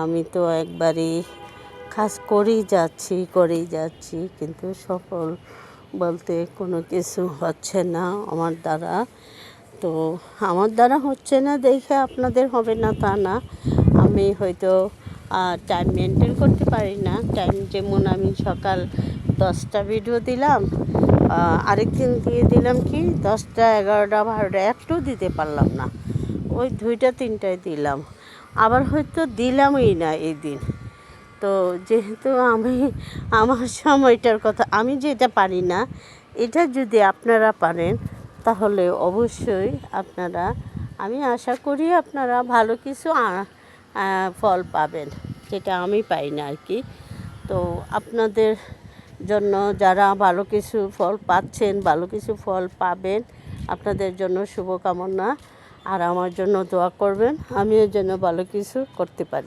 আমি তো একবারই কাজ করেই যাচ্ছি, কিন্তু সফল বলতে কোনো কিছু হচ্ছে না আমার দ্বারা। তো আমার দ্বারা হচ্ছে না দেখে আপনাদের হবে না তা না। আমি হয়তো টাইম মেনটেন করতে পারি না। টাইম যেমন আমি সকাল 10টা ভিডিও দিলাম, আরেকদিন দিয়ে দিলাম কি 10টা, 11টা, 12টা, একটাও দিতে পারলাম না। ওই 2টা 3টায় দিলাম, আবার হয়তো দিলামই না এই দিন। তো যেহেতু আমার সময়টার কথা আমি যেটা পারি না, এটা যদি আপনারা পারেন তাহলে অবশ্যই আমি আশা করি আপনারা ভালো কিছু ফল পাবেন, যেটা আমি পাই না আর কি। তো আপনাদের জন্য যারা ভালো কিছু ফল পাচ্ছেন, ভালো কিছু ফল পাবেন, আপনাদের জন্য শুভকামনা। আর আমার জন্য দোয়া করবেন, আমিও যেন ভালো কিছু করতে পারি।